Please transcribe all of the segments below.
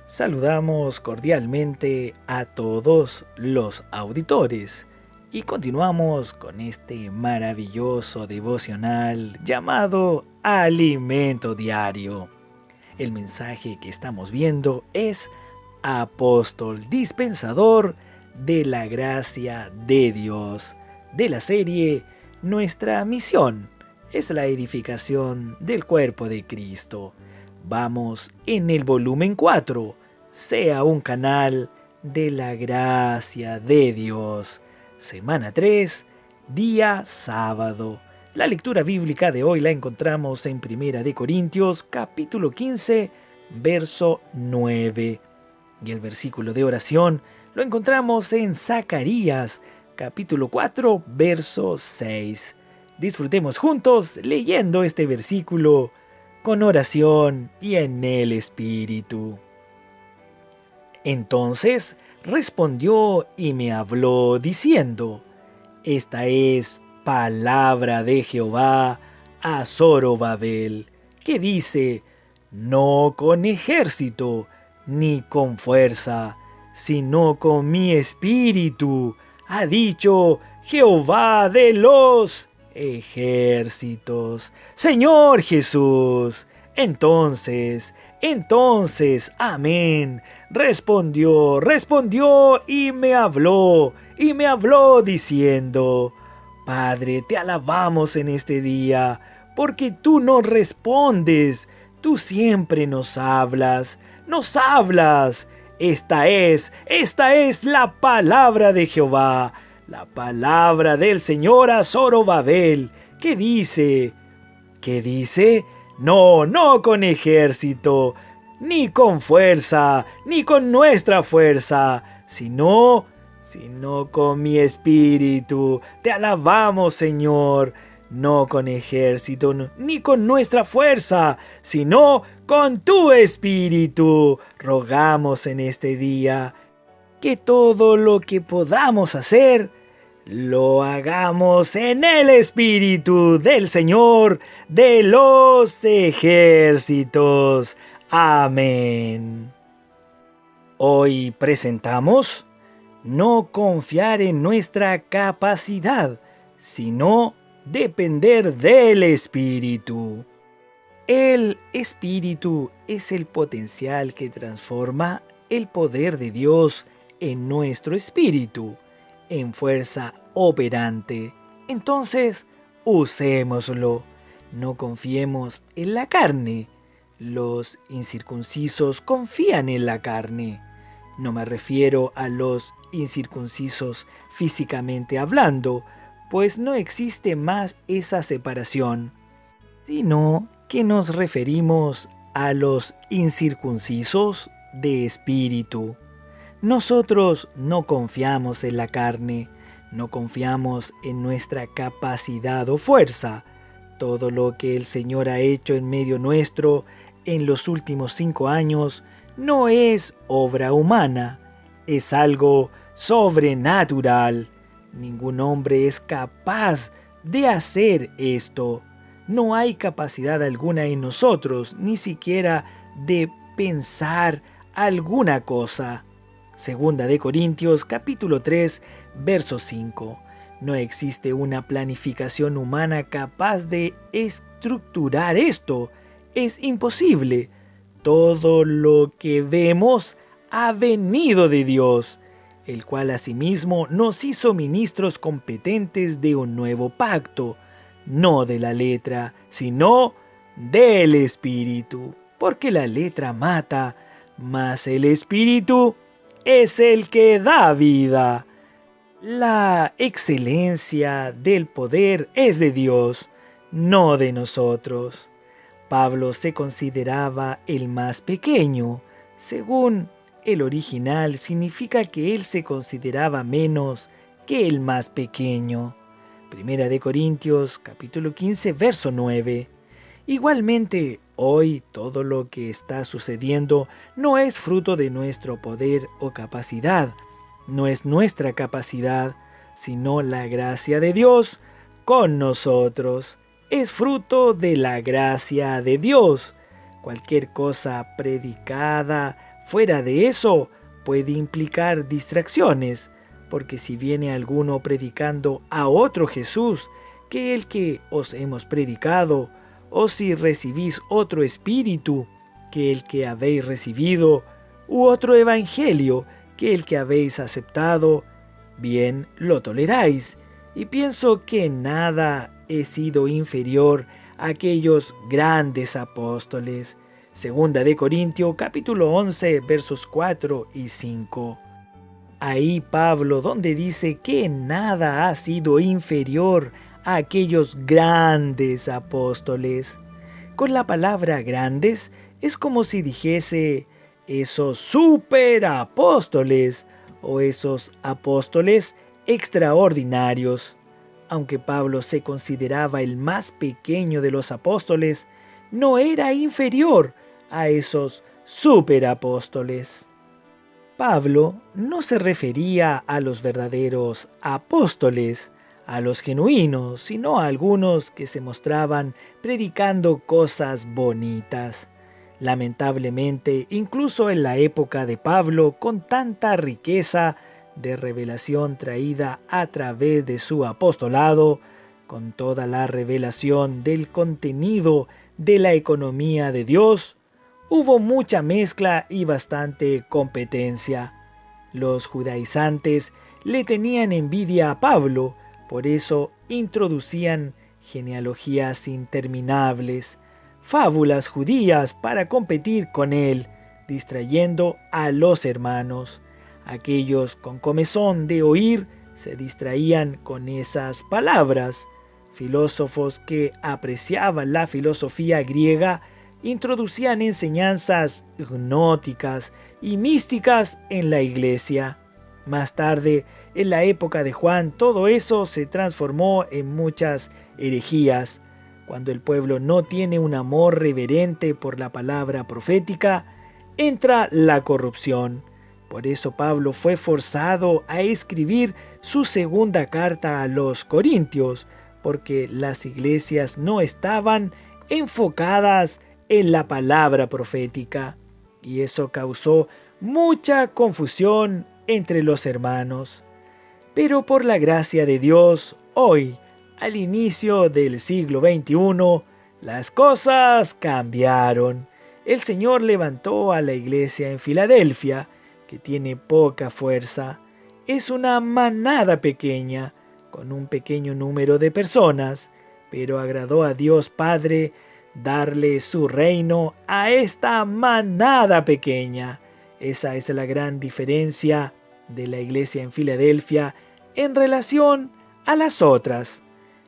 Saludamos cordialmente a todos los auditores y continuamos con este maravilloso devocional llamado Alimento Diario. El mensaje que estamos viendo es Apóstol Dispensador de la Gracia de Dios, de la serie Nuestra Misión es la edificación del cuerpo de Cristo. Vamos en el volumen 4, sea un canal de la gracia de Dios. Semana 3, día sábado. La lectura bíblica de hoy la encontramos en 1 Corintios, capítulo 15, verso 9. Y el versículo de oración lo encontramos en Zacarías, capítulo 4, verso 6. Disfrutemos juntos leyendo este versículo con oración y en el Espíritu. Entonces respondió y me habló diciendo: Esta es palabra de Jehová a Zorobabel, que dice: No con ejército ni con fuerza, sino con mi espíritu, ha dicho Jehová de los ejércitos. Señor Jesús. Entonces, amén. Respondió y me habló diciendo: Padre, te alabamos en este día, porque tú nos respondes, tú siempre nos hablas. Esta es la palabra de Jehová, la palabra del Señor a Zorobabel, que dice, no con ejército, ni con fuerza, ni con nuestra fuerza, sino con mi espíritu. Te alabamos, Señor, no con ejército, ni con nuestra fuerza, sino con tu espíritu. Rogamos en este día que todo lo que podamos hacer, lo hagamos en el Espíritu del Señor de los ejércitos. Amén. Hoy presentamos no confiar en nuestra capacidad, sino depender del Espíritu. El Espíritu es el potencial que transforma el poder de Dios en nuestro espíritu, en fuerza operante. Entonces, usémoslo. No confiemos en la carne. Los incircuncisos confían en la carne. No me refiero a los incircuncisos físicamente hablando, pues no existe más esa separación, sino que nos referimos a los incircuncisos de espíritu. Nosotros no confiamos en la carne, no confiamos en nuestra capacidad o fuerza. Todo lo que el Señor ha hecho en medio nuestro en los últimos 5 años no es obra humana, es algo sobrenatural. Ningún hombre es capaz de hacer esto. No hay capacidad alguna en nosotros, ni siquiera de pensar alguna cosa. Segunda de Corintios, capítulo 3, verso 5. No existe una planificación humana capaz de estructurar esto. Es imposible. Todo lo que vemos ha venido de Dios, el cual asimismo nos hizo ministros competentes de un nuevo pacto, no de la letra, sino del Espíritu, porque la letra mata, mas el Espíritu es el que da vida. La excelencia del poder es de Dios, no de nosotros. Pablo se consideraba el más pequeño. Según el original, significa que él se consideraba menos que el más pequeño. Primera de Corintios, capítulo 15, verso 9. Igualmente, hoy todo lo que está sucediendo no es fruto de nuestro poder o capacidad, no es nuestra capacidad, sino la gracia de Dios con nosotros. Es fruto de la gracia de Dios. Cualquier cosa predicada Fuera de eso, puede implicar distracciones, porque si viene alguno predicando a otro Jesús que el que os hemos predicado, o si recibís otro espíritu que el que habéis recibido, u otro evangelio que el que habéis aceptado, bien lo toleráis, y pienso que nada he sido inferior a aquellos grandes apóstoles. Segunda de Corintios capítulo 11 versos 4 y 5. Ahí Pablo donde dice que nada ha sido inferior a aquellos grandes apóstoles. Con la palabra grandes es como si dijese esos superapóstoles o esos apóstoles extraordinarios. Aunque Pablo se consideraba el más pequeño de los apóstoles, no era inferior a esos superapóstoles. Pablo no se refería a los verdaderos apóstoles, a los genuinos, sino a algunos que se mostraban predicando cosas bonitas. Lamentablemente, incluso en la época de Pablo, con tanta riqueza de revelación traída a través de su apostolado, con toda la revelación del contenido de la economía de Dios, hubo mucha mezcla y bastante competencia. Los judaizantes le tenían envidia a Pablo, por eso introducían genealogías interminables, fábulas judías para competir con él, distrayendo a los hermanos. Aquellos con comezón de oír se distraían con esas palabras. Filósofos que apreciaban la filosofía griega introducían enseñanzas gnósticas y místicas en la iglesia. Más tarde, en la época de Juan, todo eso se transformó en muchas herejías. Cuando el pueblo no tiene un amor reverente por la palabra profética, entra la corrupción. Por eso Pablo fue forzado a escribir su segunda carta a los Corintios, porque las iglesias no estaban enfocadas en la palabra profética, y eso causó mucha confusión entre los hermanos. Pero por la gracia de Dios, hoy, al inicio del siglo XXI, las cosas cambiaron. El Señor levantó a la iglesia en Filadelfia, que tiene poca fuerza. Es una manada pequeña, con un pequeño número de personas, pero agradó a Dios Padre darle su reino a esta manada pequeña. Esa es la gran diferencia de la iglesia en Filadelfia en relación a las otras.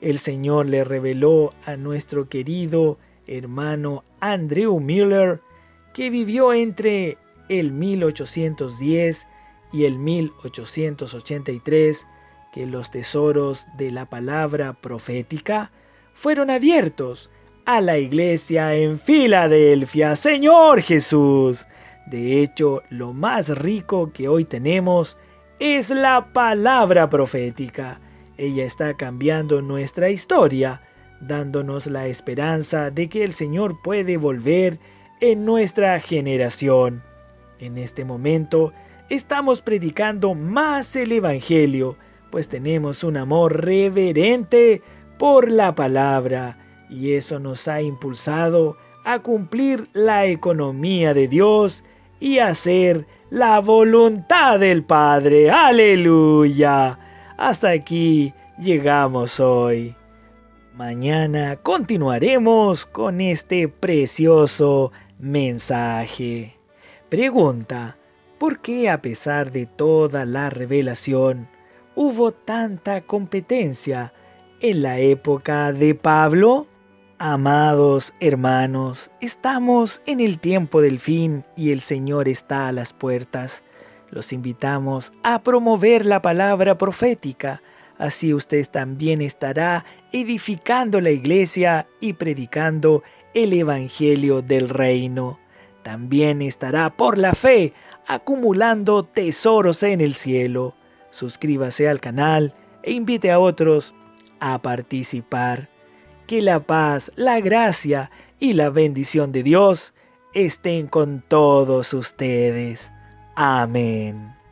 El Señor le reveló a nuestro querido hermano Andrew Miller, que vivió entre el 1810 y el 1883, que los tesoros de la palabra profética fueron abiertos a la iglesia en Filadelfia. ¡Señor Jesús! De hecho, lo más rico que hoy tenemos es la palabra profética. Ella está cambiando nuestra historia, dándonos la esperanza de que el Señor puede volver en nuestra generación. En este momento estamos predicando más el Evangelio, pues tenemos un amor reverente por la palabra, y eso nos ha impulsado a cumplir la economía de Dios y hacer la voluntad del Padre. ¡Aleluya! Hasta aquí llegamos hoy. Mañana continuaremos con este precioso mensaje. Pregunta: ¿por qué a pesar de toda la revelación hubo tanta competencia en la época de Pablo? Amados hermanos, estamos en el tiempo del fin y el Señor está a las puertas. Los invitamos a promover la palabra profética. Así usted también estará edificando la iglesia y predicando el evangelio del reino. También estará por la fe acumulando tesoros en el cielo. Suscríbase al canal e invite a otros a participar. Que la paz, la gracia y la bendición de Dios estén con todos ustedes. Amén.